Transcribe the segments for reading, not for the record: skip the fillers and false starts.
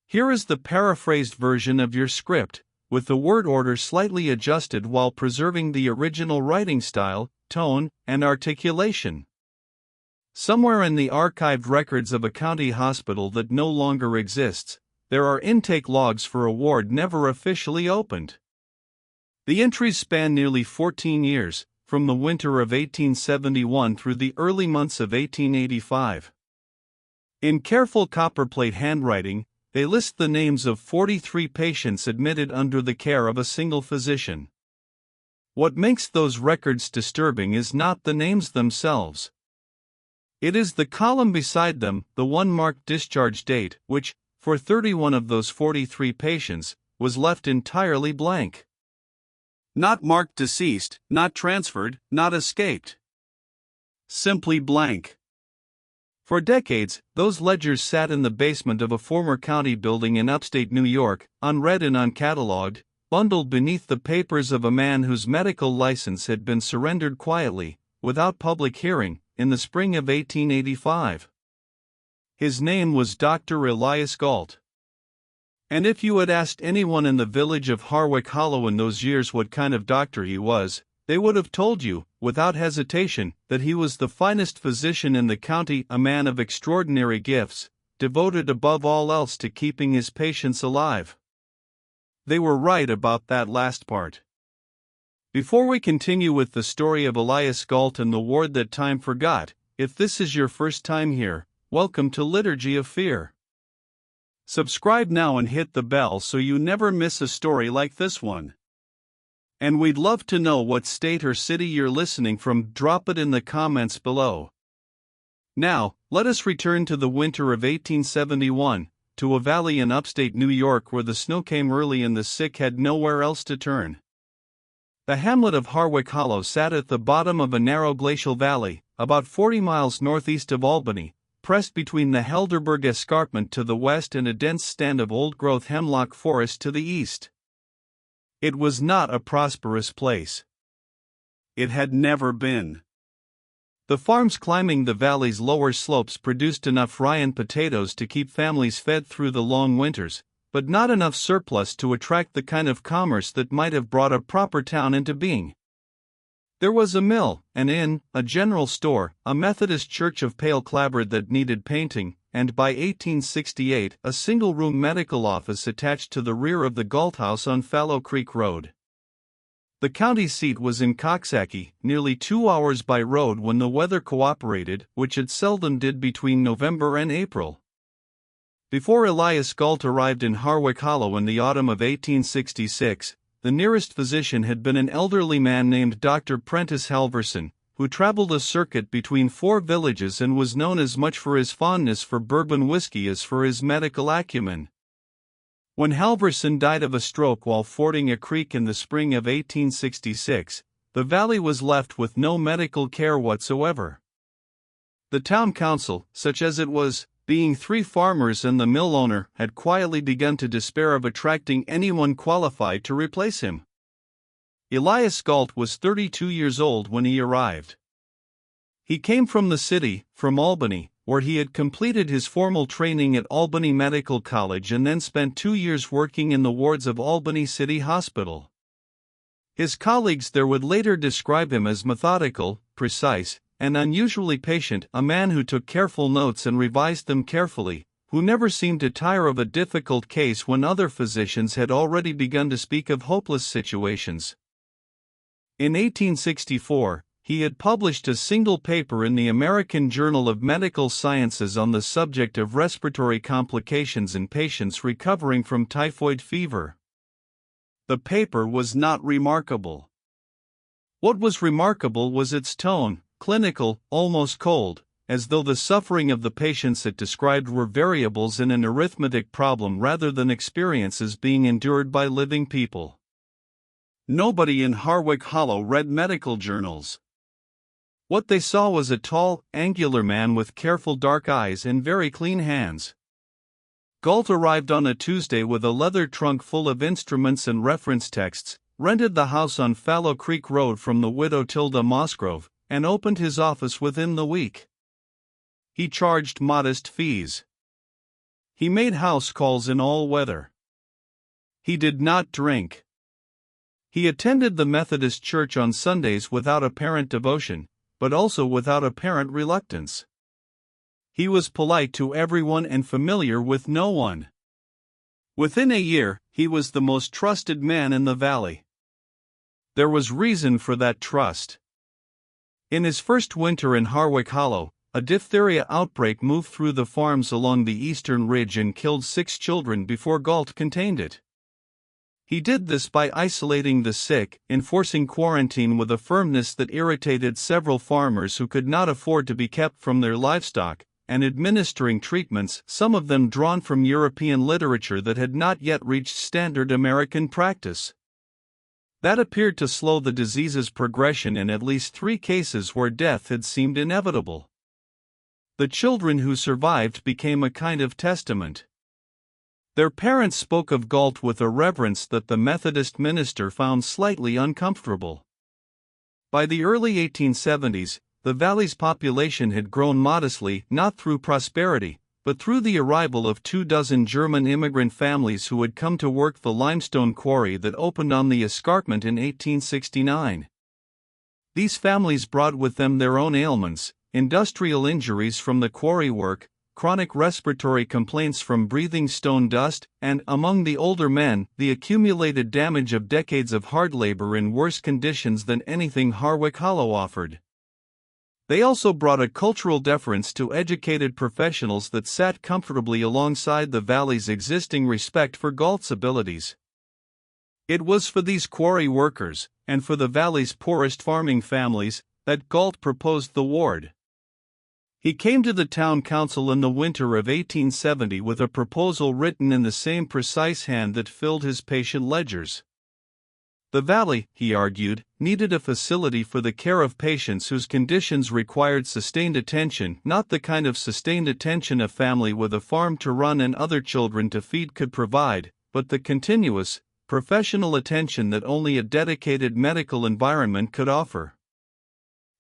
Here is the paraphrased version of your script, with the word order slightly adjusted while preserving the original writing style, tone, and articulation. Somewhere in the archived records of a county hospital that no longer exists, there are intake logs for a ward never officially opened. The entries span nearly 14 years, from the winter of 1871 through the early months of 1885. In careful copperplate handwriting, they list the names of 43 patients admitted under the care of a single physician. What makes those records disturbing is not the names themselves. It is the column beside them, the one marked discharge date, which, for 31 of those 43 patients, was left entirely blank. Not marked deceased, not transferred, not escaped. Simply blank. For decades, those ledgers sat in the basement of a former county building in upstate New York, unread and uncatalogued, bundled beneath the papers of a man whose medical license had been surrendered quietly, without public hearing, in the spring of 1885. His name was Dr. Elias Gault. And if you had asked anyone in the village of Harwick Hollow in those years what kind of doctor he was, they would have told you, without hesitation, that he was the finest physician in the county, a man of extraordinary gifts, devoted above all else to keeping his patients alive. They were right about that last part. Before we continue with the story of Elias Gault and the ward that time forgot, if this is your first time here, welcome to Liturgy of Fear. Subscribe now and hit the bell so you never miss a story like this one. And we'd love to know what state or city you're listening from. Drop it in the comments below. Now, let us return to the winter of 1871, to a valley in upstate New York where the snow came early and the sick had nowhere else to turn. The hamlet of Harwick Hollow sat at the bottom of a narrow glacial valley, about 40 miles northeast of Albany, pressed between the Helderberg Escarpment to the west and a dense stand of old-growth hemlock forest to the east. It was not a prosperous place. It had never been. The farms climbing the valley's lower slopes produced enough rye and potatoes to keep families fed through the long winters, but not enough surplus to attract the kind of commerce that might have brought a proper town into being. There was a mill, an inn, a general store, a Methodist church of pale clapboard that needed painting, and by 1868 a single-room medical office attached to the rear of the Gault House on Fallow Creek Road. The county seat was in Coxsackie, nearly 2 hours by road when the weather cooperated, which it seldom did between November and April. Before Elias Gault arrived in Harwick Hollow in the autumn of 1866, the nearest physician had been an elderly man named Dr. Prentice Halverson, who traveled a circuit between 4 villages and was known as much for his fondness for bourbon whiskey as for his medical acumen. When Halverson died of a stroke while fording a creek in the spring of 1866, the valley was left with no medical care whatsoever. The town council, such as it was, being 3 farmers and the mill owner, had quietly begun to despair of attracting anyone qualified to replace him. Elias Gault was 32 years old when he arrived. He came from the city, from Albany, where he had completed his formal training at Albany Medical College and then spent 2 years working in the wards of Albany City Hospital. His colleagues there would later describe him as methodical, precise, and unusually patient, a man who took careful notes and revised them carefully, who never seemed to tire of a difficult case when other physicians had already begun to speak of hopeless situations. In 1864, he had published a single paper in the American Journal of Medical Sciences on the subject of respiratory complications in patients recovering from typhoid fever. The paper was not remarkable. What was remarkable was its tone, clinical, almost cold, as though the suffering of the patients it described were variables in an arithmetic problem rather than experiences being endured by living people. Nobody in Harwick Hollow read medical journals. What they saw was a tall, angular man with careful dark eyes and very clean hands. Gault arrived on a Tuesday with a leather trunk full of instruments and reference texts, rented the house on Fallow Creek Road from the widow Tilda Mossgrove, and opened his office within the week. He charged modest fees. He made house calls in all weather. He did not drink. He attended the Methodist Church on Sundays without apparent devotion, but also without apparent reluctance. He was polite to everyone and familiar with no one. Within a year, he was the most trusted man in the valley. There was reason for that trust. In his first winter in Harwick Hollow, a diphtheria outbreak moved through the farms along the eastern ridge and killed 6 children before Gault contained it. He did this by isolating the sick, enforcing quarantine with a firmness that irritated several farmers who could not afford to be kept from their livestock, and administering treatments, some of them drawn from European literature that had not yet reached standard American practice. That appeared to slow the disease's progression in at least 3 cases where death had seemed inevitable. The children who survived became a kind of testament. Their parents spoke of Gault with a reverence that the Methodist minister found slightly uncomfortable. By the early 1870s, the valley's population had grown modestly, not through prosperity, but through the arrival of 24 German immigrant families who had come to work the limestone quarry that opened on the escarpment in 1869. These families brought with them their own ailments, industrial injuries from the quarry work, chronic respiratory complaints from breathing stone dust, and, among the older men, the accumulated damage of decades of hard labor in worse conditions than anything Harwick Hollow offered. They also brought a cultural deference to educated professionals that sat comfortably alongside the valley's existing respect for Gault's abilities. It was for these quarry workers, and for the valley's poorest farming families, that Gault proposed the ward. He came to the town council in the winter of 1870 with a proposal written in the same precise hand that filled his patient ledgers. The valley, he argued, needed a facility for the care of patients whose conditions required sustained attention, not the kind of sustained attention a family with a farm to run and other children to feed could provide, but the continuous, professional attention that only a dedicated medical environment could offer.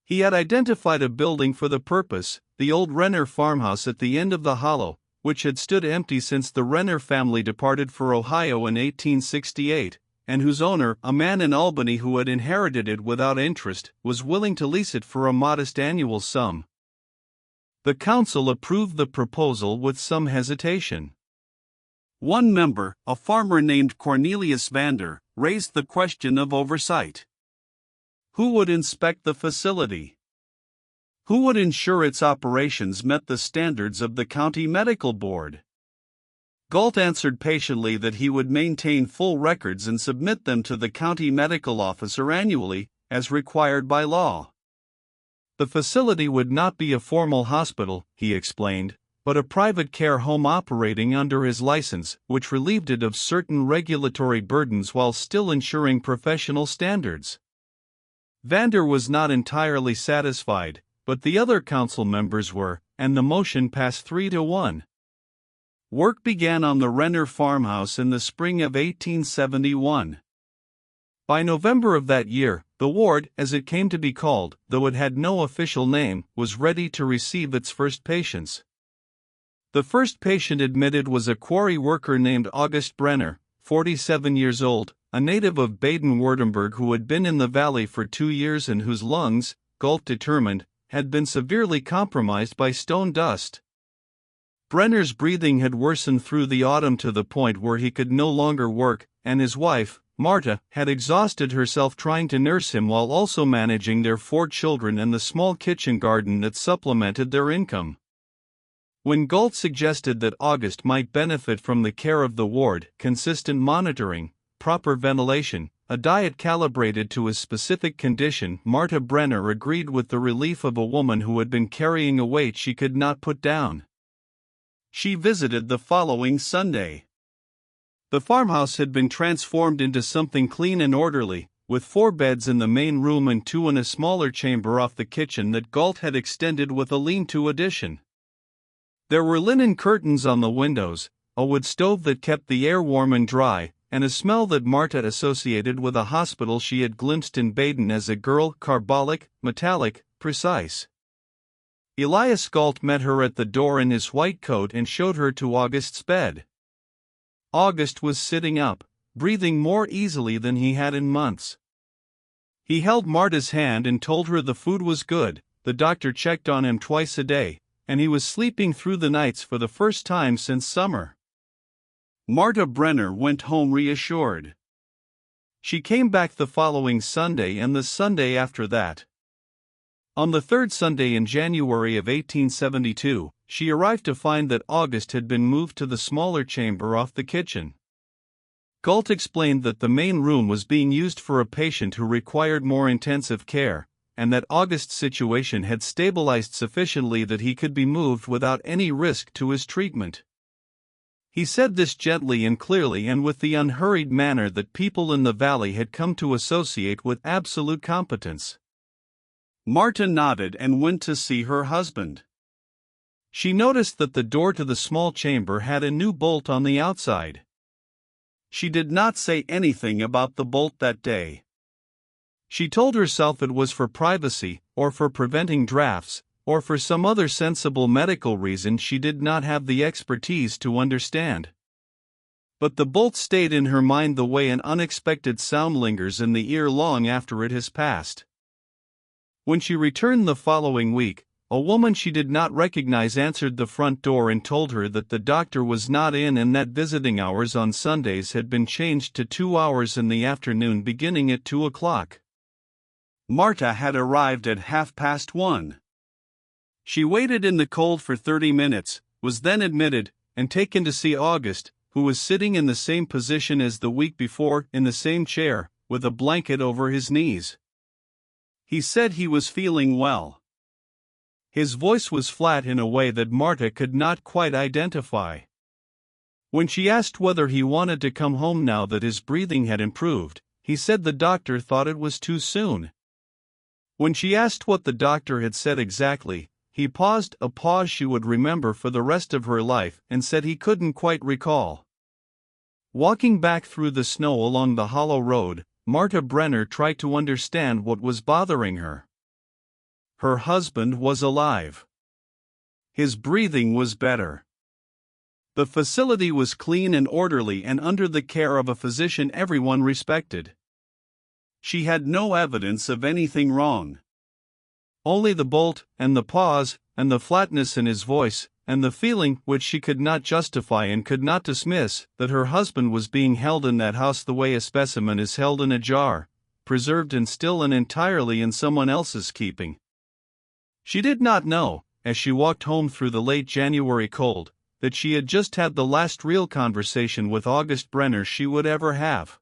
He had identified a building for the purpose, the old Renner farmhouse at the end of the hollow, which had stood empty since the Renner family departed for Ohio in 1868, and whose owner, a man in Albany who had inherited it without interest, was willing to lease it for a modest annual sum. The council approved the proposal with some hesitation. One member, a farmer named Cornelius Vander, raised the question of oversight. Who would inspect the facility? Who would ensure its operations met the standards of the county medical board? Gault answered patiently that he would maintain full records and submit them to the county medical officer annually, as required by law. The facility would not be a formal hospital, he explained, but a private care home operating under his license, which relieved it of certain regulatory burdens while still ensuring professional standards. Vander was not entirely satisfied, but the other council members were, and the motion passed 3-1. Work began on the Renner farmhouse in the spring of 1871. By November of that year, the ward, as it came to be called, though it had no official name, was ready to receive its first patients. The first patient admitted was a quarry worker named August Brenner, 47 years old, a native of Baden-Württemberg who had been in the valley for 2 years and whose lungs, Gault determined, had been severely compromised by stone dust. Brenner's breathing had worsened through the autumn to the point where he could no longer work, and his wife, Marta, had exhausted herself trying to nurse him while also managing their 4 children and the small kitchen garden that supplemented their income. When Gault suggested that August might benefit from the care of the ward, consistent monitoring, proper ventilation, a diet calibrated to his specific condition, Marta Brenner agreed with the relief of a woman who had been carrying a weight she could not put down. She visited the following Sunday. The farmhouse had been transformed into something clean and orderly, with 4 beds in the main room and 2 in a smaller chamber off the kitchen that Gault had extended with a lean-to addition. There were linen curtains on the windows, a wood stove that kept the air warm and dry, and a smell that Marta associated with a hospital she had glimpsed in Baden as a girl, carbolic, metallic, precise. Elias Gault met her at the door in his white coat and showed her to August's bed. August was sitting up, breathing more easily than he had in months. He held Marta's hand and told her the food was good, the doctor checked on him twice a day, and he was sleeping through the nights for the first time since summer. Marta Brenner went home reassured. She came back the following Sunday and the Sunday after that. On the third Sunday in January of 1872, she arrived to find that August had been moved to the smaller chamber off the kitchen. Gault explained that the main room was being used for a patient who required more intensive care, and that August's situation had stabilized sufficiently that he could be moved without any risk to his treatment. He said this gently and clearly and with the unhurried manner that people in the valley had come to associate with absolute competence. Marta nodded and went to see her husband. She noticed that the door to the small chamber had a new bolt on the outside. She did not say anything about the bolt that day. She told herself it was for privacy, or for preventing drafts, or for some other sensible medical reason she did not have the expertise to understand. But the bolt stayed in her mind the way an unexpected sound lingers in the ear long after it has passed. When she returned the following week, a woman she did not recognize answered the front door and told her that the doctor was not in and that visiting hours on Sundays had been changed to 2 hours in the afternoon beginning at 2 o'clock. Marta had arrived at 1:30. She waited in the cold for 30 minutes, was then admitted, and taken to see August, who was sitting in the same position as the week before in the same chair, with a blanket over his knees. He said he was feeling well. His voice was flat in a way that Marta could not quite identify. When she asked whether he wanted to come home now that his breathing had improved, he said the doctor thought it was too soon. When she asked what the doctor had said exactly, he paused, a pause she would remember for the rest of her life, and said he couldn't quite recall. Walking back through the snow along the hollow road, Marta Brenner tried to understand what was bothering her. Her husband was alive. His breathing was better. The facility was clean and orderly and under the care of a physician everyone respected. She had no evidence of anything wrong. Only the bolt, and the pause, and the flatness in his voice, and the feeling, which she could not justify and could not dismiss, that her husband was being held in that house the way a specimen is held in a jar, preserved and still and entirely in someone else's keeping. She did not know, as she walked home through the late January cold, that she had just had the last real conversation with August Brenner she would ever have.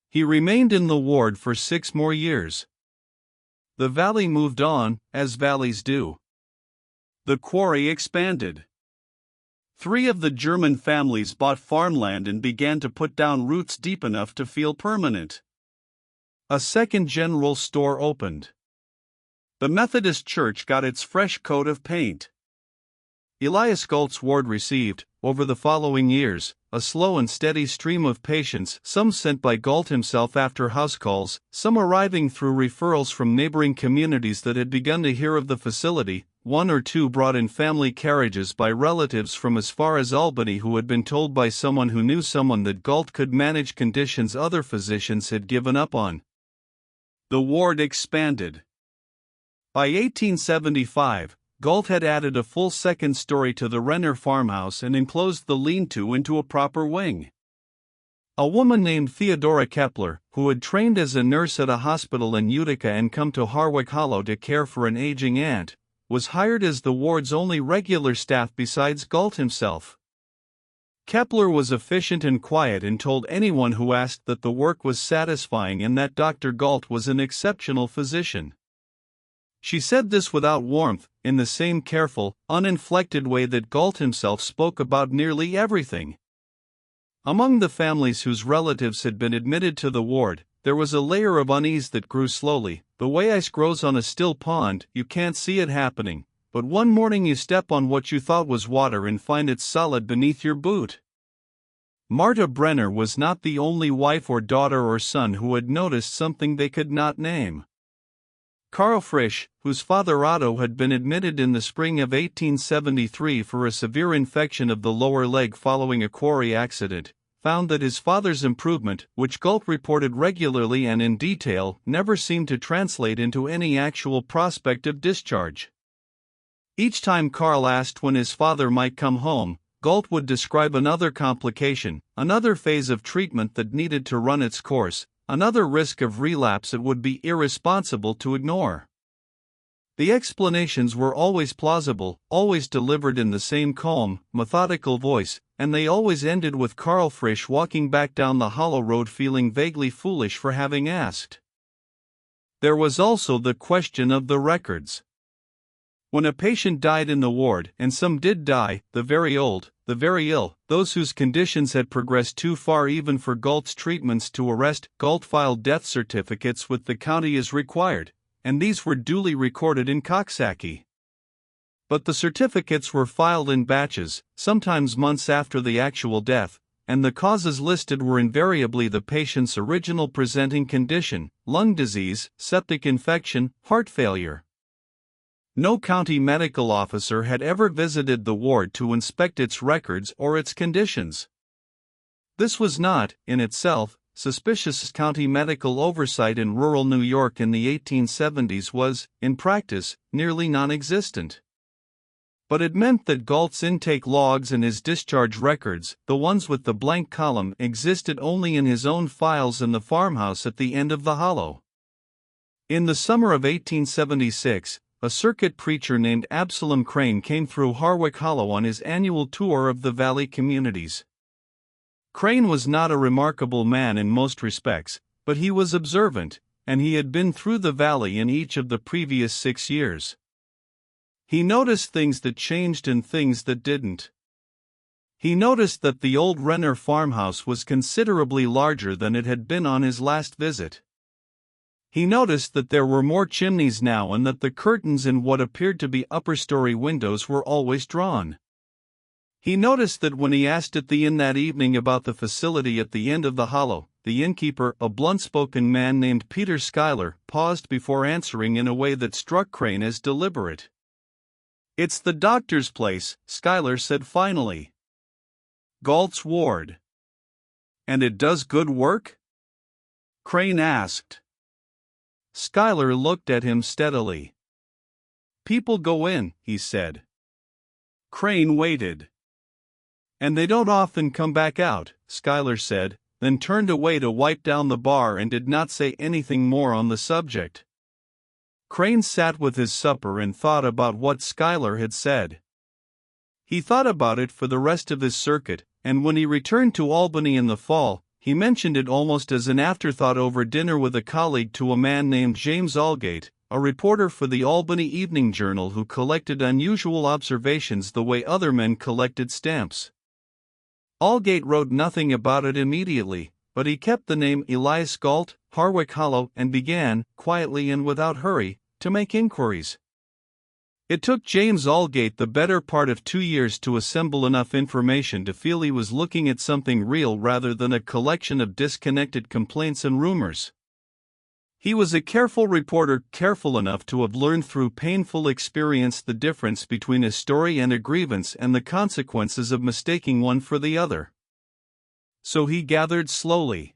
He remained in the ward for 6 more years. The valley moved on, as valleys do. The quarry expanded. 3 of the German families bought farmland and began to put down roots deep enough to feel permanent. A second general store opened. The Methodist Church got its fresh coat of paint. Elias Gault's ward received, over the following years, a slow and steady stream of patients, some sent by Gault himself after house calls, some arriving through referrals from neighboring communities that had begun to hear of the facility, 1 or 2 brought in family carriages by relatives from as far as Albany who had been told by someone who knew someone that Gault could manage conditions other physicians had given up on. The ward expanded. By 1875, Gault had added a full second story to the Renner farmhouse and enclosed the lean-to into a proper wing. A woman named Theodora Kepler, who had trained as a nurse at a hospital in Utica and come to Harwick Hollow to care for an aging aunt, was hired as the ward's only regular staff besides Gault himself. Kepler was efficient and quiet and told anyone who asked that the work was satisfying and that Dr. Gault was an exceptional physician. She said this without warmth, in the same careful, uninflected way that Gault himself spoke about nearly everything. Among the families whose relatives had been admitted to the ward, there was a layer of unease that grew slowly, the way ice grows on a still pond. You can't see it happening, but one morning you step on what you thought was water and find it solid beneath your boot. Marta Brenner was not the only wife or daughter or son who had noticed something they could not name. Karl Frisch, whose father Otto had been admitted in the spring of 1873 for a severe infection of the lower leg following a quarry accident, found that his father's improvement, which Gault reported regularly and in detail, never seemed to translate into any actual prospect of discharge. Each time Karl asked when his father might come home, Gault would describe another complication, another phase of treatment that needed to run its course, another risk of relapse it would be irresponsible to ignore. The explanations were always plausible, always delivered in the same calm, methodical voice, and they always ended with Karl Frisch walking back down the hollow road feeling vaguely foolish for having asked. There was also the question of the records. When a patient died in the ward, and some did die, the very old, the very ill, those whose conditions had progressed too far even for Gault's treatments to arrest, Gault filed death certificates with the county as required, and these were duly recorded in Coxsackie. But the certificates were filed in batches, sometimes months after the actual death, and the causes listed were invariably the patient's original presenting condition: lung disease, septic infection, heart failure. No county medical officer had ever visited the ward to inspect its records or its conditions. This was not, in itself, suspicious. County medical oversight in rural New York in the 1870s was, in practice, nearly non-existent. But it meant that Gault's intake logs and his discharge records, the ones with the blank column, existed only in his own files in the farmhouse at the end of the hollow. In the summer of 1876, a circuit preacher named Absalom Crane came through Harwick Hollow on his annual tour of the valley communities. Crane was not a remarkable man in most respects, but he was observant, and he had been through the valley in each of the previous 6 years. He noticed things that changed and things that didn't. He noticed that the old Renner farmhouse was considerably larger than it had been on his last visit. He noticed that there were more chimneys now and that the curtains in what appeared to be upper-story windows were always drawn. He noticed that when he asked at the inn that evening about the facility at the end of the hollow, the innkeeper, a blunt-spoken man named Peter Schuyler, paused before answering in a way that struck Crane as deliberate. "It's the doctor's place," Schuyler said finally. "Gault's ward." "And it does good work?" Crane asked. Schuyler looked at him steadily. "People go in," he said. Crane waited. "And they don't often come back out," Schuyler said, then turned away to wipe down the bar and did not say anything more on the subject. Crane sat with his supper and thought about what Schuyler had said. He thought about it for the rest of his circuit, and when he returned to Albany in the fall, he mentioned it almost as an afterthought over dinner with a colleague to a man named James Allgate, a reporter for the Albany Evening Journal who collected unusual observations the way other men collected stamps. Allgate wrote nothing about it immediately, but he kept the name Elias Gault, Harwick Hollow, and began, quietly and without hurry, to make inquiries. It took James Allgate the better part of 2 years to assemble enough information to feel he was looking at something real rather than a collection of disconnected complaints and rumors. He was a careful reporter, careful enough to have learned through painful experience the difference between a story and a grievance and the consequences of mistaking one for the other. So he gathered slowly.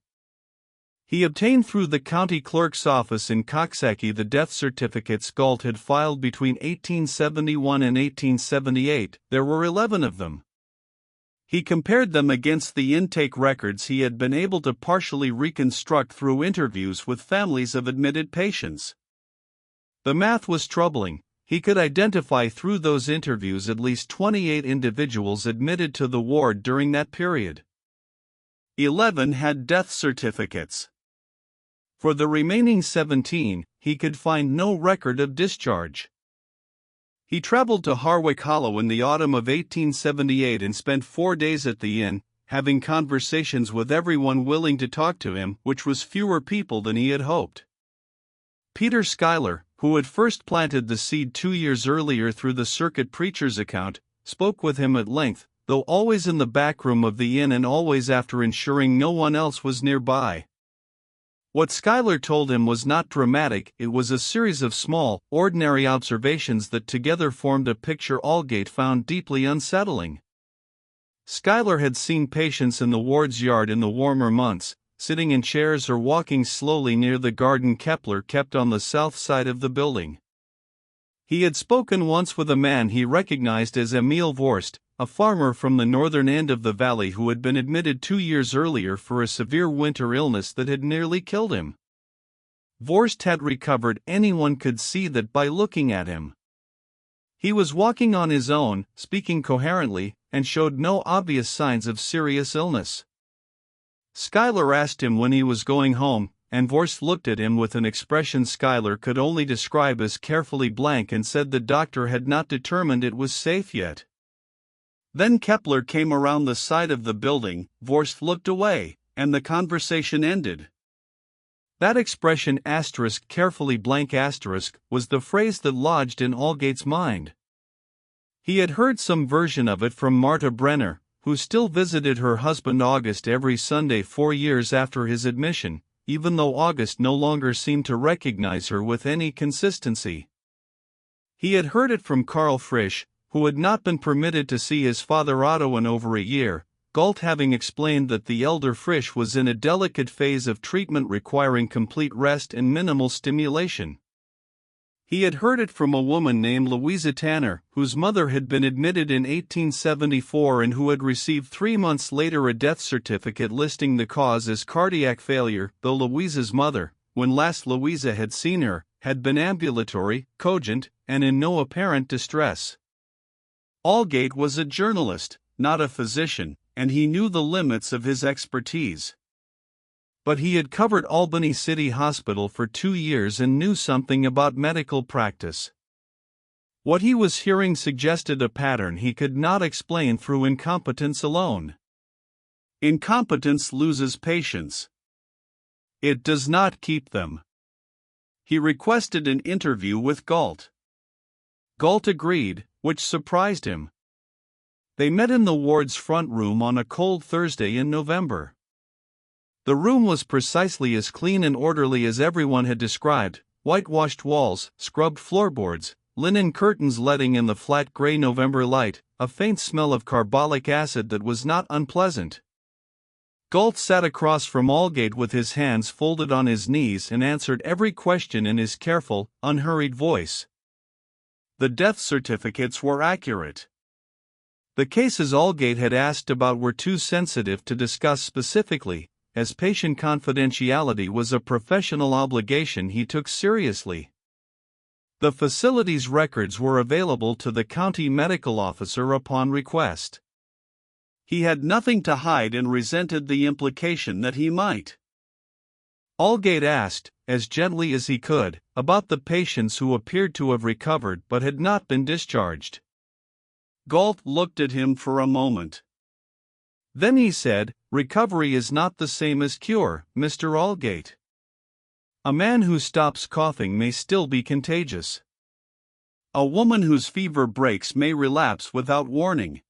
He obtained through the county clerk's office in Coxsackie the death certificates Gault had filed between 1871 and 1878. There were 11 of them. He compared them against the intake records he had been able to partially reconstruct through interviews with families of admitted patients. The math was troubling. He could identify through those interviews at least 28 individuals admitted to the ward during that period. 11 had death certificates. For the remaining 17, he could find no record of discharge. He traveled to Harwick Hollow in the autumn of 1878 and spent 4 days at the inn, having conversations with everyone willing to talk to him, which was fewer people than he had hoped. Peter Schuyler, who had first planted the seed 2 years earlier through the circuit preacher's account, spoke with him at length, though always in the back room of the inn and always after ensuring no one else was nearby. What Schuyler told him was not dramatic, it was a series of small, ordinary observations that together formed a picture Aldgate found deeply unsettling. Schuyler had seen patients in the ward's yard in the warmer months, sitting in chairs or walking slowly near the garden Kepler kept on the south side of the building. He had spoken once with a man he recognized as Emil Vorst, a farmer from the northern end of the valley who had been admitted 2 years earlier for a severe winter illness that had nearly killed him. Vorst had recovered, anyone could see that by looking at him. He was walking on his own, speaking coherently, and showed no obvious signs of serious illness. Schuyler asked him when he was going home, and Vorst looked at him with an expression Schuyler could only describe as carefully blank and said the doctor had not determined it was safe yet. Then Kepler came around the side of the building, Vorst looked away, and the conversation ended. That expression *carefully blank* was the phrase that lodged in Aldgate's mind. He had heard some version of it from Marta Brenner, who still visited her husband August every Sunday 4 years after his admission, even though August no longer seemed to recognize her with any consistency. He had heard it from Karl Frisch, who had not been permitted to see his father Otto in over a year, Gault having explained that the elder Frisch was in a delicate phase of treatment requiring complete rest and minimal stimulation. He had heard it from a woman named Louisa Tanner, whose mother had been admitted in 1874 and who had received 3 months later a death certificate listing the cause as cardiac failure, though Louisa's mother, when last Louisa had seen her, had been ambulatory, cogent, and in no apparent distress. Aldgate was a journalist, not a physician, and he knew the limits of his expertise. But he had covered Albany City Hospital for 2 years and knew something about medical practice. What he was hearing suggested a pattern he could not explain through incompetence alone. Incompetence loses patients. It does not keep them. He requested an interview with Gault. Gault agreed, which surprised him. They met in the ward's front room on a cold Thursday in November. The room was precisely as clean and orderly as everyone had described: whitewashed walls, scrubbed floorboards, linen curtains letting in the flat gray November light, a faint smell of carbolic acid that was not unpleasant. Gault sat across from Aldgate with his hands folded on his knees and answered every question in his careful, unhurried voice. The death certificates were accurate. The cases Aldgate had asked about were too sensitive to discuss specifically, as patient confidentiality was a professional obligation he took seriously. The facility's records were available to the county medical officer upon request. He had nothing to hide and resented the implication that he might. Aldgate asked, as gently as he could, about the patients who appeared to have recovered but had not been discharged. Gault looked at him for a moment. Then he said, "Recovery is not the same as cure, Mr. Aldgate. A man who stops coughing may still be contagious. A woman whose fever breaks may relapse without warning.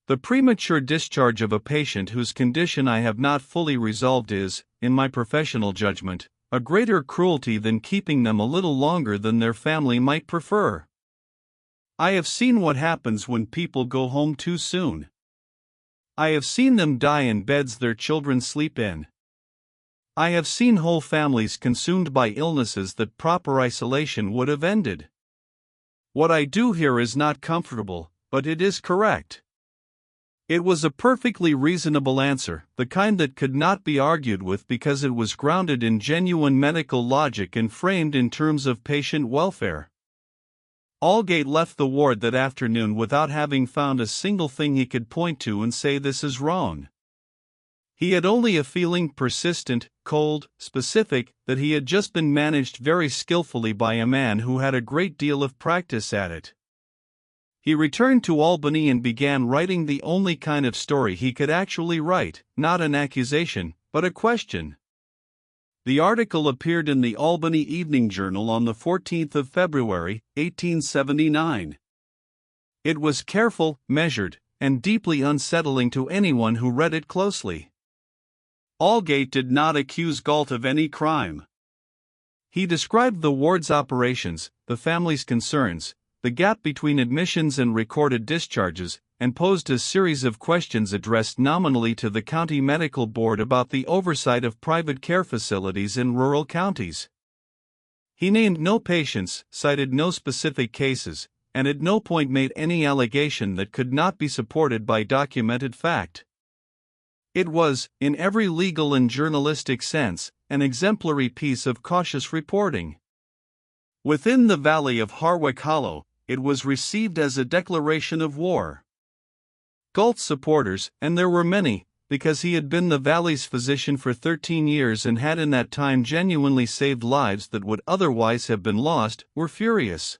The premature discharge of a patient whose condition I have not fully resolved is, in my professional judgment, a greater cruelty than keeping them a little longer than their family might prefer. I have seen what happens when people go home too soon. I have seen them die in beds their children sleep in. I have seen whole families consumed by illnesses that proper isolation would have ended. What I do here is not comfortable, but it is correct." It was a perfectly reasonable answer, the kind that could not be argued with because it was grounded in genuine medical logic and framed in terms of patient welfare. Aldgate left the ward that afternoon without having found a single thing he could point to and say this is wrong. He had only a feeling, persistent, cold, specific, that he had just been managed very skillfully by a man who had a great deal of practice at it. He returned to Albany and began writing the only kind of story he could actually write, not an accusation, but a question. The article appeared in the Albany Evening Journal on the 14th of February, 1879. It was careful, measured, and deeply unsettling to anyone who read it closely. Aldgate did not accuse Gault of any crime. He described the ward's operations, the family's concerns, the gap between admissions and recorded discharges, and posed a series of questions addressed nominally to the county medical board about the oversight of private care facilities in rural counties. He named no patients, cited no specific cases, and at no point made any allegation that could not be supported by documented fact. It was, in every legal and journalistic sense, an exemplary piece of cautious reporting. Within the valley of Harwick Hollow, it was received as a declaration of war. Gault's supporters, and there were many, because he had been the valley's physician for 13 years and had in that time genuinely saved lives that would otherwise have been lost, were furious.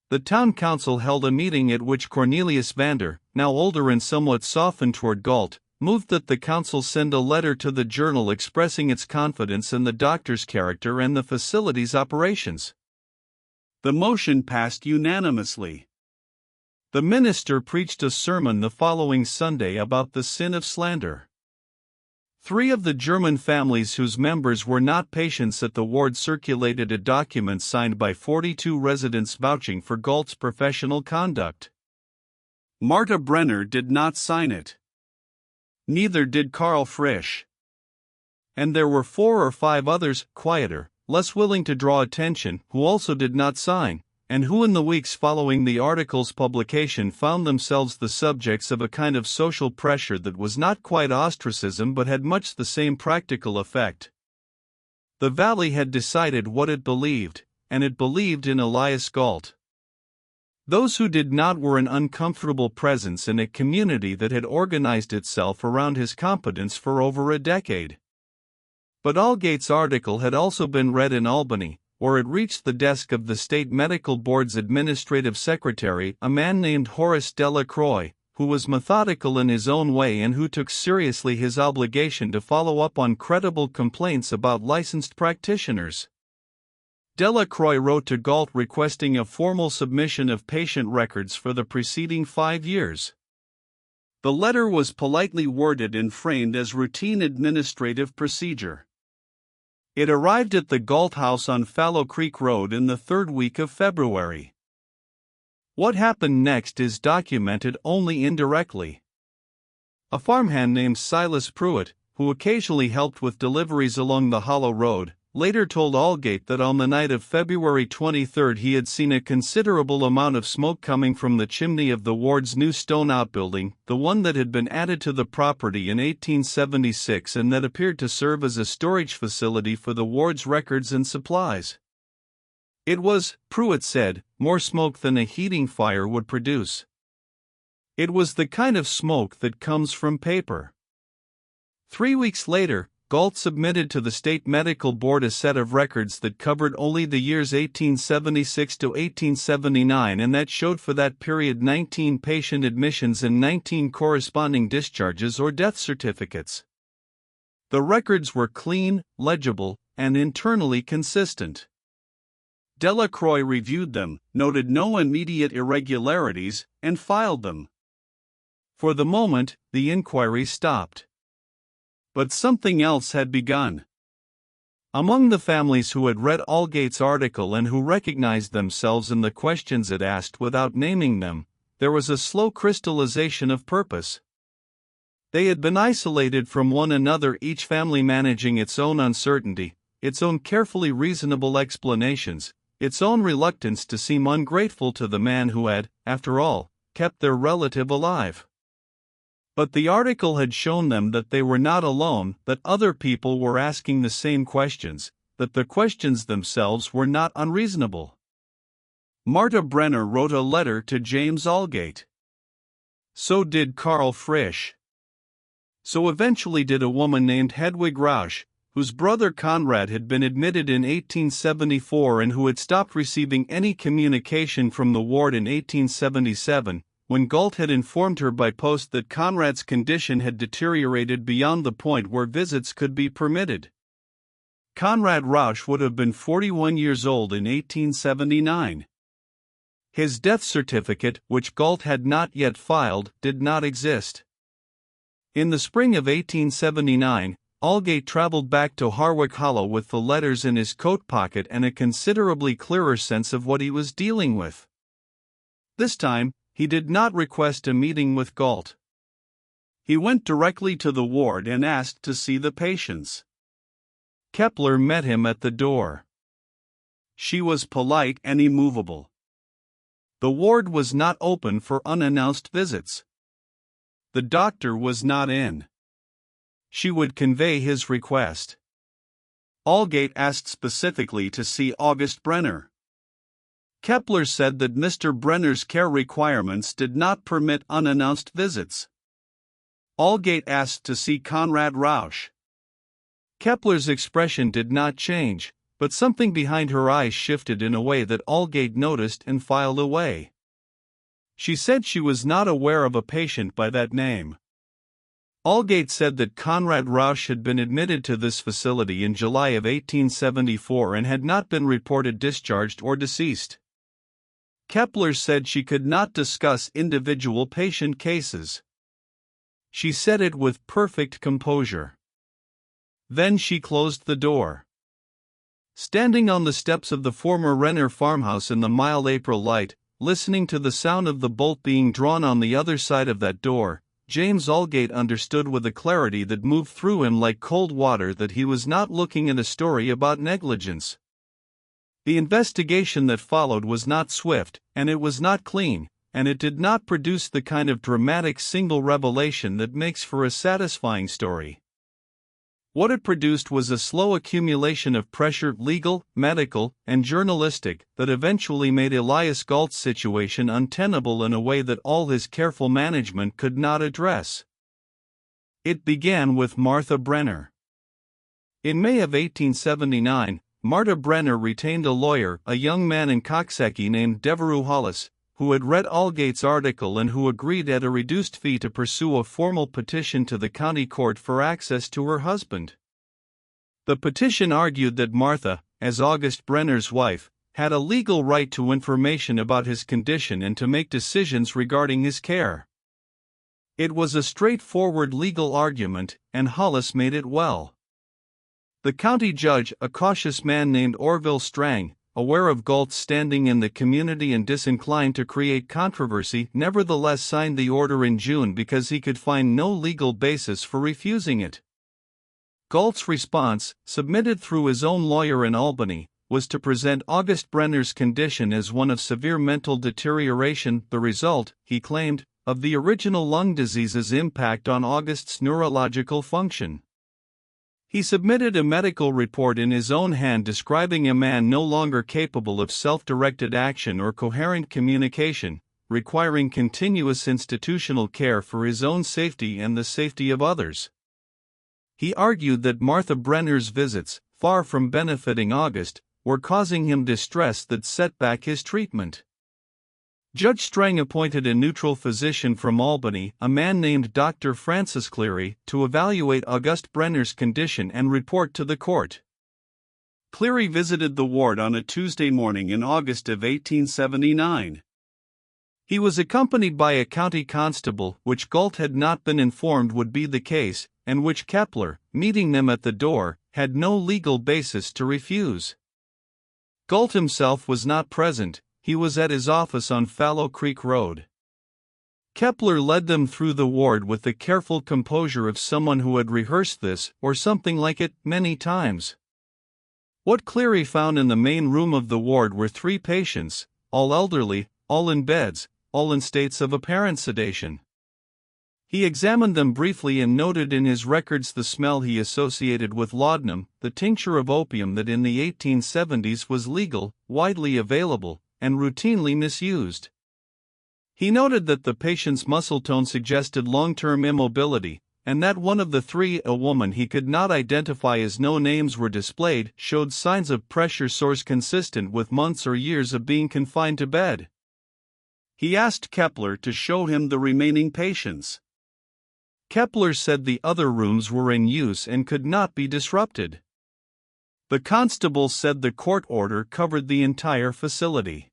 The town council held a meeting at which Cornelius Vander, now older and somewhat softened toward Gault, moved that the council send a letter to the journal expressing its confidence in the doctor's character and the facility's operations. The motion passed unanimously. The minister preached a sermon the following Sunday about the sin of slander. 3 of the German families whose members were not patients at the ward circulated a document signed by 42 residents vouching for Gault's professional conduct. Marta Brenner did not sign it. Neither did Karl Frisch. And there were 4 or 5 others, quieter, less willing to draw attention, who also did not sign, and who in the weeks following the article's publication found themselves the subjects of a kind of social pressure that was not quite ostracism but had much the same practical effect. The Valley had decided what it believed, and it believed in Elias Gault. Those who did not were an uncomfortable presence in a community that had organized itself around his competence for over a decade. But Aldgate's article had also been read in Albany, where it reached the desk of the State Medical Board's administrative secretary, a man named Horace Delacroix, who was methodical in his own way and who took seriously his obligation to follow up on credible complaints about licensed practitioners. Delacroix wrote to Gault requesting a formal submission of patient records for the preceding 5 years. The letter was politely worded and framed as routine administrative procedure. It arrived at the Gault House on Fallow Creek Road in the 3rd week of February. What happened next is documented only indirectly. A farmhand named Silas Pruitt, who occasionally helped with deliveries along the Hollow Road, later told Aldgate that on the night of February 23 he had seen a considerable amount of smoke coming from the chimney of the ward's new stone outbuilding, the one that had been added to the property in 1876 and that appeared to serve as a storage facility for the ward's records and supplies. It was, Pruitt said, more smoke than a heating fire would produce. It was the kind of smoke that comes from paper. 3 weeks later, Gault submitted to the State Medical Board a set of records that covered only the years 1876 to 1879 and that showed for that period 19 patient admissions and 19 corresponding discharges or death certificates. The records were clean, legible, and internally consistent. Delacroix reviewed them, noted no immediate irregularities, and filed them. For the moment, the inquiry stopped. But something else had begun. Among the families who had read Aldgate's article and who recognized themselves in the questions it asked without naming them, there was a slow crystallization of purpose. They had been isolated from one another, each family managing its own uncertainty, its own carefully reasonable explanations, its own reluctance to seem ungrateful to the man who had, after all, kept their relative alive. But the article had shown them that they were not alone, that other people were asking the same questions, that the questions themselves were not unreasonable. Marta Brenner wrote a letter to James Aldgate. So did Karl Frisch. So eventually did a woman named Hedwig Rausch, whose brother Conrad had been admitted in 1874 and who had stopped receiving any communication from the ward in 1877, when Gault had informed her by post that Conrad's condition had deteriorated beyond the point where visits could be permitted. Conrad Rausch would have been 41 years old in 1879. His death certificate, which Gault had not yet filed, did not exist. In the spring of 1879, Allgate traveled back to Harwick Hollow with the letters in his coat pocket and a considerably clearer sense of what he was dealing with. This time, he did not request a meeting with Gault. He went directly to the ward and asked to see the patients. Kepler met him at the door. She was polite and immovable. The ward was not open for unannounced visits. The doctor was not in. She would convey his request. Allgate asked specifically to see August Brenner. Kepler said that Mr. Brenner's care requirements did not permit unannounced visits. Allgate asked to see Conrad Rausch. Kepler's expression did not change, but something behind her eyes shifted in a way that Allgate noticed and filed away. She said she was not aware of a patient by that name. Allgate said that Conrad Rausch had been admitted to this facility in July of 1874 and had not been reported discharged or deceased. Kepler said she could not discuss individual patient cases. She said it with perfect composure. Then she closed the door. Standing on the steps of the former Renner farmhouse in the mild April light, listening to the sound of the bolt being drawn on the other side of that door, James Allgate understood with a clarity that moved through him like cold water that he was not looking at a story about negligence. The investigation that followed was not swift, and it was not clean, and it did not produce the kind of dramatic single revelation that makes for a satisfying story. What it produced was a slow accumulation of pressure, legal, medical, and journalistic, that eventually made Elias Gault's situation untenable in a way that all his careful management could not address. It began with Martha Brenner. In May of 1879, Martha Brenner retained a lawyer, a young man in Coxsackie named Devereux Hollis, who had read Allgate's article and who agreed at a reduced fee to pursue a formal petition to the county court for access to her husband. The petition argued that Martha, as August Brenner's wife, had a legal right to information about his condition and to make decisions regarding his care. It was a straightforward legal argument, and Hollis made it well. The county judge, a cautious man named Orville Strang, aware of Gault's standing in the community and disinclined to create controversy, nevertheless signed the order in June because he could find no legal basis for refusing it. Gault's response, submitted through his own lawyer in Albany, was to present August Brenner's condition as one of severe mental deterioration, the result, he claimed, of the original lung disease's impact on August's neurological function. He submitted a medical report in his own hand describing a man no longer capable of self-directed action or coherent communication, requiring continuous institutional care for his own safety and the safety of others. He argued that Martha Brenner's visits, far from benefiting August, were causing him distress that set back his treatment. Judge Strang appointed a neutral physician from Albany, a man named Dr. Francis Cleary, to evaluate August Brenner's condition and report to the court. Cleary visited the ward on a Tuesday morning in August of 1879. He was accompanied by a county constable, which Gault had not been informed would be the case, and which Kepler, meeting them at the door, had no legal basis to refuse. Gault himself was not present. He was at his office on Fallow Creek Road. Kepler led them through the ward with the careful composure of someone who had rehearsed this, or something like it, many times. What Cleary found in the main room of the ward were 3 patients, all elderly, all in beds, all in states of apparent sedation. He examined them briefly and noted in his records the smell he associated with laudanum, the tincture of opium that in the 1870s was legal, widely available, and routinely misused. He noted that the patient's muscle tone suggested long-term immobility, and that one of the 3, a woman he could not identify as no names were displayed, showed signs of pressure sores consistent with months or years of being confined to bed. He asked Kepler to show him the remaining patients. Kepler said the other rooms were in use and could not be disrupted. The constable said the court order covered the entire facility.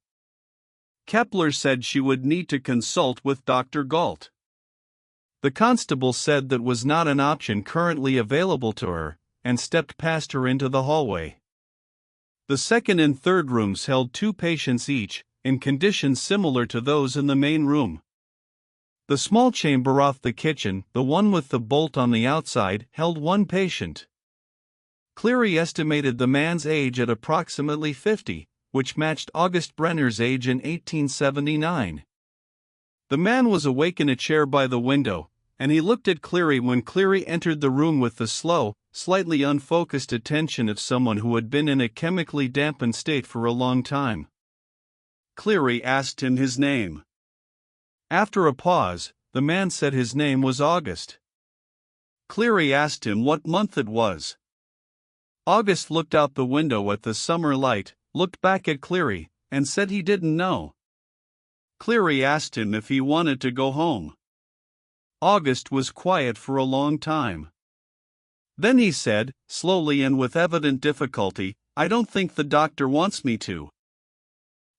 Kepler said she would need to consult with Dr. Gault. The constable said that was not an option currently available to her, and stepped past her into the hallway. The second and third rooms held 2 patients each, in conditions similar to those in the main room. The small chamber off the kitchen, the one with the bolt on the outside, held 1 patient. Cleary estimated the man's age at approximately 50, which matched August Brenner's age in 1879. The man was awake in a chair by the window, and he looked at Cleary when Cleary entered the room with the slow, slightly unfocused attention of someone who had been in a chemically dampened state for a long time. Cleary asked him his name. After a pause, the man said his name was August. Cleary asked him what month it was. August looked out the window at the summer light, looked back at Cleary, and said he didn't know. Cleary asked him if he wanted to go home. August was quiet for a long time. Then he said, slowly and with evident difficulty, "I don't think the doctor wants me to."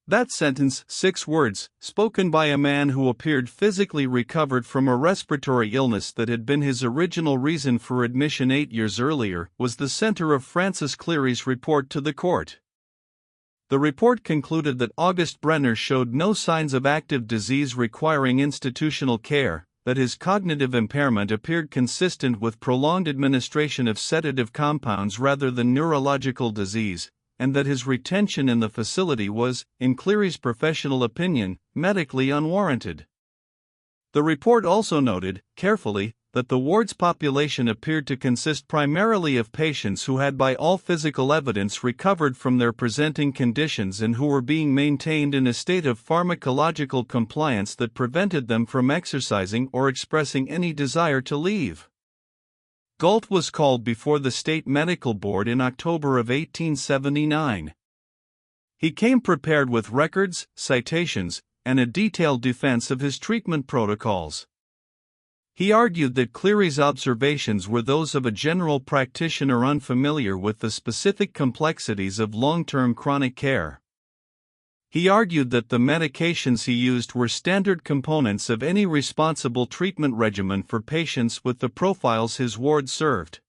That sentence, 6 words, spoken by a man who appeared physically recovered from a respiratory illness that had been his original reason for admission 8 years earlier, was the center of Francis Cleary's report to the court. The report concluded that August Brenner showed no signs of active disease requiring institutional care, that his cognitive impairment appeared consistent with prolonged administration of sedative compounds rather than neurological disease, and that his retention in the facility was, in Cleary's professional opinion, medically unwarranted. The report also noted, carefully, that the ward's population appeared to consist primarily of patients who had by all physical evidence recovered from their presenting conditions and who were being maintained in a state of pharmacological compliance that prevented them from exercising or expressing any desire to leave. Gault was called before the State Medical Board in October of 1879. He came prepared with records, citations, and a detailed defense of his treatment protocols. He argued that Cleary's observations were those of a general practitioner unfamiliar with the specific complexities of long-term chronic care. He argued that the medications he used were standard components of any responsible treatment regimen for patients with the profiles his ward served.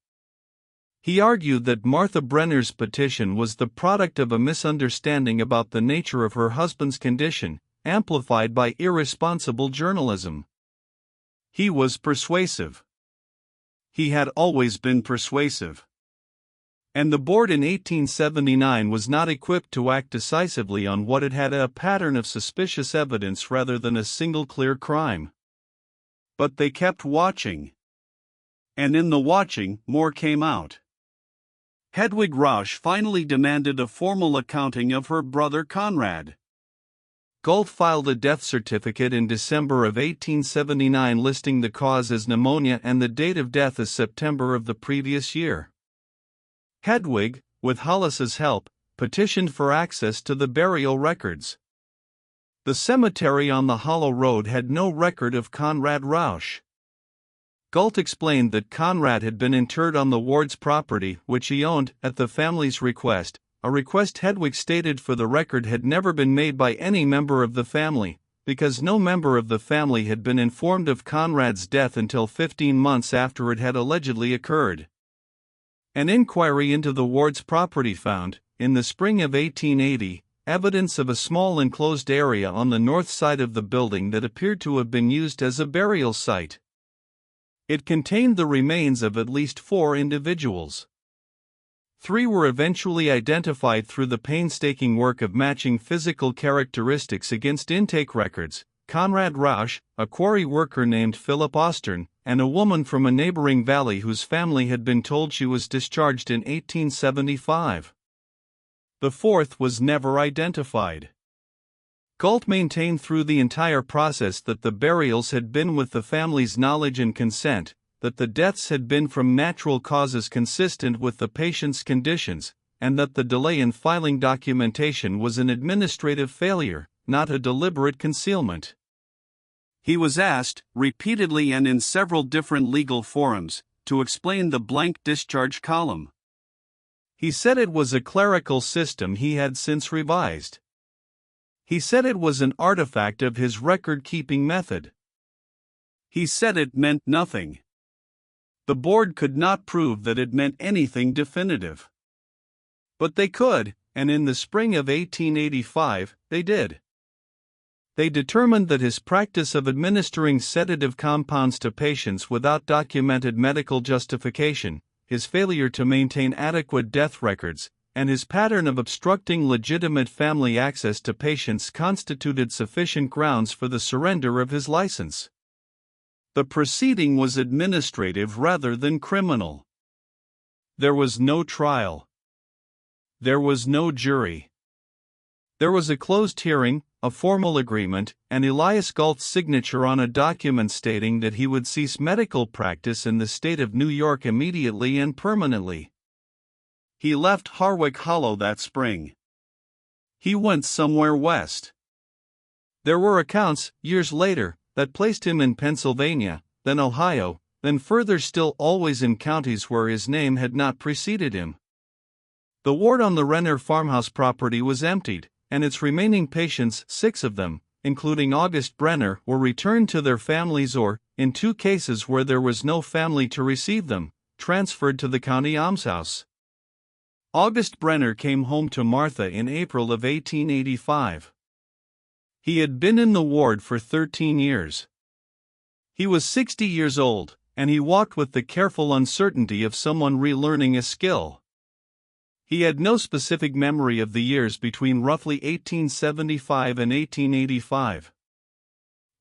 He argued that Martha Brenner's petition was the product of a misunderstanding about the nature of her husband's condition, amplified by irresponsible journalism. He was persuasive. He had always been persuasive. And the board in 1879 was not equipped to act decisively on what it had a pattern of suspicious evidence rather than a single clear crime. But they kept watching. And in the watching, more came out. Hedwig Rausch finally demanded a formal accounting of her brother Conrad. Gault filed a death certificate in December of 1879 listing the cause as pneumonia and the date of death as September of the previous year. Hedwig, with Hollis's help, petitioned for access to the burial records. The cemetery on the Hollow Road had no record of Conrad Rausch. Gault explained that Conrad had been interred on the ward's property, which he owned, at the family's request, a request Hedwig stated for the record had never been made by any member of the family, because no member of the family had been informed of Conrad's death until 15 months after it had allegedly occurred. An inquiry into the ward's property found, in the spring of 1880, evidence of a small enclosed area on the north side of the building that appeared to have been used as a burial site. It contained the remains of at least 4 individuals. 3 were eventually identified through the painstaking work of matching physical characteristics against intake records: Conrad Rausch, a quarry worker named Philip Ostern, and a woman from a neighboring valley whose family had been told she was discharged in 1875. The 4th was never identified. Gault maintained through the entire process that the burials had been with the family's knowledge and consent, that the deaths had been from natural causes consistent with the patient's conditions, and that the delay in filing documentation was an administrative failure, not a deliberate concealment. He was asked, repeatedly and in several different legal forums, to explain the blank discharge column. He said it was a clerical system he had since revised. He said it was an artifact of his record-keeping method. He said it meant nothing. The board could not prove that it meant anything definitive. But they could, and in the spring of 1885, they did. They determined that his practice of administering sedative compounds to patients without documented medical justification, his failure to maintain adequate death records, and his pattern of obstructing legitimate family access to patients constituted sufficient grounds for the surrender of his license. The proceeding was administrative rather than criminal. There was no trial. There was no jury. There was a closed hearing, a formal agreement, and Elias Gault's signature on a document stating that he would cease medical practice in the state of New York immediately and permanently. He left Harwick Hollow that spring. He went somewhere west. There were accounts, years later, that placed him in Pennsylvania, then Ohio, then further still always in counties where his name had not preceded him. The ward on the Renner farmhouse property was emptied, and its remaining patients, 6 of them, including August Brenner, were returned to their families or, in 2 cases where there was no family to receive them, transferred to the county almshouse. August Brenner came home to Martha in April of 1885. He had been in the ward for 13 years. He was 60 years old, and he walked with the careful uncertainty of someone relearning a skill. He had no specific memory of the years between roughly 1875 and 1885.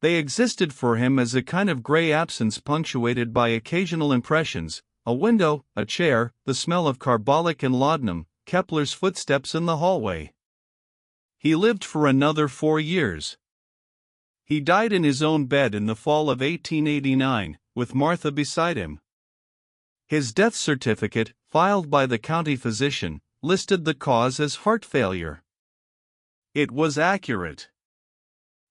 They existed for him as a kind of gray absence punctuated by occasional impressions: a window, a chair, the smell of carbolic and laudanum, Kepler's footsteps in the hallway. He lived for another 4 years. He died in his own bed in the fall of 1889, with Martha beside him. His death certificate, filed by the county physician, listed the cause as heart failure. It was accurate.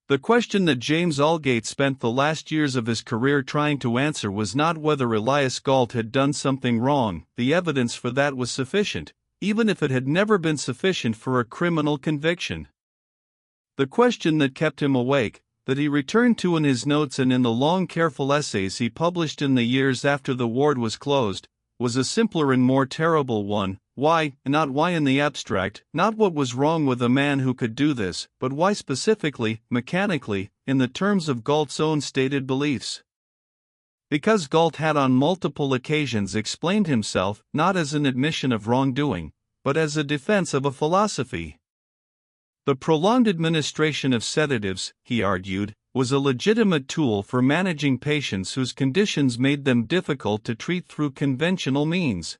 The question that James Allgate spent the last years of his career trying to answer was not whether Elias Gault had done something wrong. The evidence for that was sufficient, even if it had never been sufficient for a criminal conviction. The question that kept him awake, that he returned to in his notes and in the long careful essays he published in the years after the ward was closed, was a simpler and more terrible one: why, not why in the abstract, not what was wrong with a man who could do this, but why specifically, mechanically, in the terms of Gault's own stated beliefs. Because Gault had on multiple occasions explained himself not as an admission of wrongdoing, but as a defense of a philosophy. The prolonged administration of sedatives, he argued, was a legitimate tool for managing patients whose conditions made them difficult to treat through conventional means.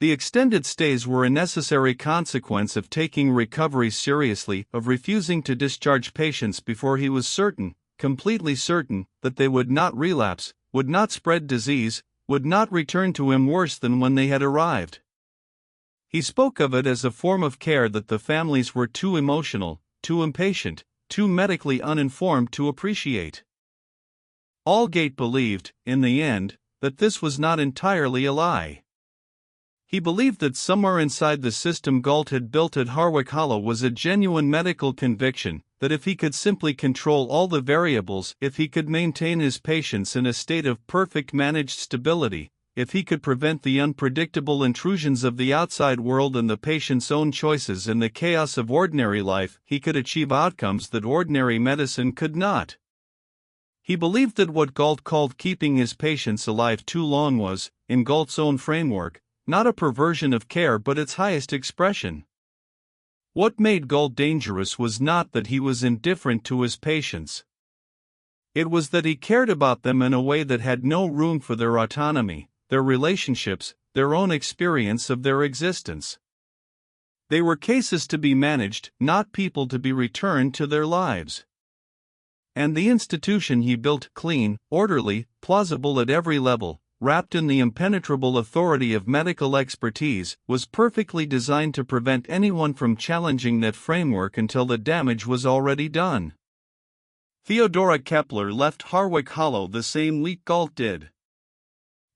The extended stays were a necessary consequence of taking recovery seriously, of refusing to discharge patients before he was certain, completely certain, that they would not relapse, would not spread disease, would not return to him worse than when they had arrived. He spoke of it as a form of care that the families were too emotional, too impatient, too medically uninformed to appreciate. Allgate believed, in the end, that this was not entirely a lie. He believed that somewhere inside the system Gault had built at Harwick Hollow was a genuine medical conviction, that if he could simply control all the variables, if he could maintain his patients in a state of perfect managed stability, if he could prevent the unpredictable intrusions of the outside world and the patient's own choices in the chaos of ordinary life, he could achieve outcomes that ordinary medicine could not. He believed that what Gault called keeping his patients alive too long was, in Gault's own framework, not a perversion of care but its highest expression. What made Gault dangerous was not that he was indifferent to his patients. It was that he cared about them in a way that had no room for their autonomy, their relationships, their own experience of their existence. They were cases to be managed, not people to be returned to their lives. And the institution he built, clean, orderly, plausible at every level, wrapped in the impenetrable authority of medical expertise, was perfectly designed to prevent anyone from challenging that framework until the damage was already done. Theodora Kepler left Harwick Hollow the same week Gault did.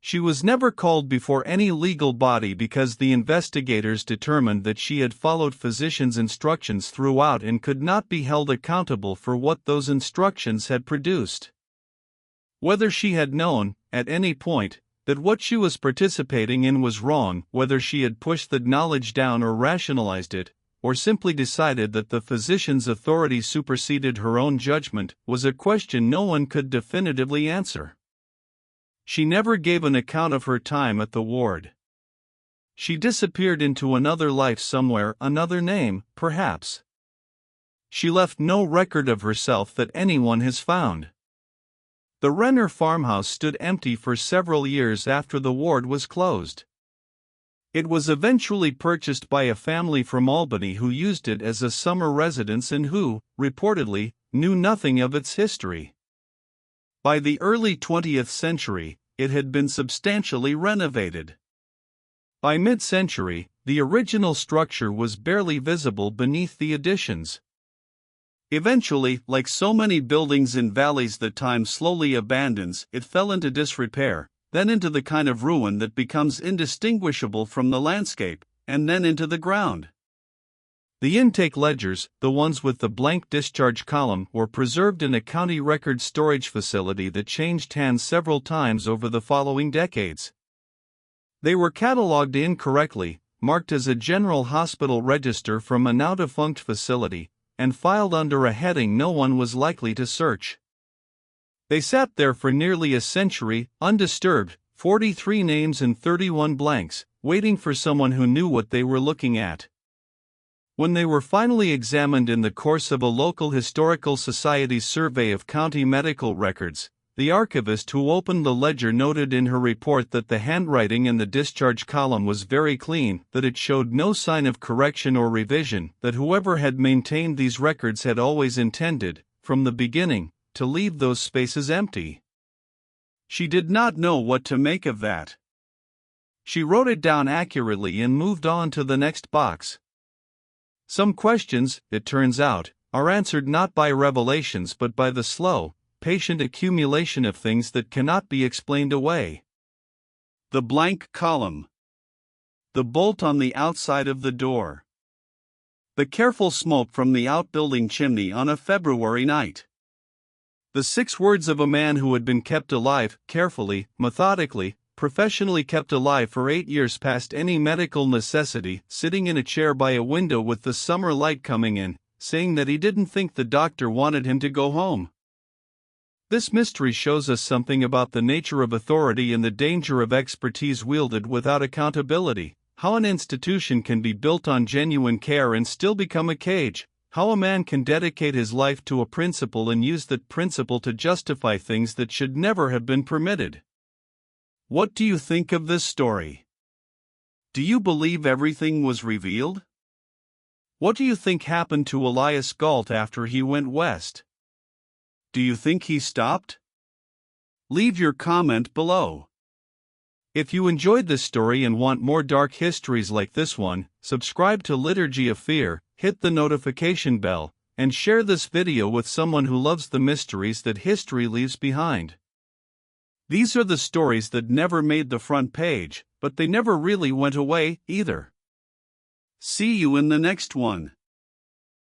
She was never called before any legal body because the investigators determined that she had followed physicians' instructions throughout and could not be held accountable for what those instructions had produced. Whether she had known, at any point, that what she was participating in was wrong, whether she had pushed the knowledge down or rationalized it, or simply decided that the physician's authority superseded her own judgment, was a question no one could definitively answer. She never gave an account of her time at the ward. She disappeared into another life somewhere, another name, perhaps. She left no record of herself that anyone has found. The Renner farmhouse stood empty for several years after the ward was closed. It was eventually purchased by a family from Albany who used it as a summer residence and who, reportedly, knew nothing of its history. By the early 20th century, it had been substantially renovated. By mid-century, the original structure was barely visible beneath the additions. Eventually, like so many buildings in valleys that time slowly abandons, it fell into disrepair, then into the kind of ruin that becomes indistinguishable from the landscape, and then into the ground. The intake ledgers, the ones with the blank discharge column, were preserved in a county record storage facility that changed hands several times over the following decades. They were catalogued incorrectly, marked as a general hospital register from a now-defunct facility, and filed under a heading no one was likely to search. They sat there for nearly a century, undisturbed, 43 names and 31 blanks, waiting for someone who knew what they were looking at. When they were finally examined in the course of a local historical society's survey of county medical records, the archivist who opened the ledger noted in her report that the handwriting in the discharge column was very clean, that it showed no sign of correction or revision, that whoever had maintained these records had always intended, from the beginning, to leave those spaces empty. She did not know what to make of that. She wrote it down accurately and moved on to the next box. Some questions, it turns out, are answered not by revelations but by the slow, patient accumulation of things that cannot be explained away. The blank column. The bolt on the outside of the door. The careful smoke from the outbuilding chimney on a February night. The 6 words of a man who had been kept alive, carefully, methodically, professionally kept alive for 8 years past any medical necessity, sitting in a chair by a window with the summer light coming in, saying that he didn't think the doctor wanted him to go home. This mystery shows us something about the nature of authority and the danger of expertise wielded without accountability, how an institution can be built on genuine care and still become a cage, how a man can dedicate his life to a principle and use that principle to justify things that should never have been permitted. What do you think of this story? Do you believe everything was revealed? What do you think happened to Elias Gault after he went west? Do you think he stopped? Leave your comment below. If you enjoyed this story and want more dark histories like this one, subscribe to Liturgy of Fear, hit the notification bell, and share this video with someone who loves the mysteries that history leaves behind. These are the stories that never made the front page, but they never really went away, either. See you in the next one.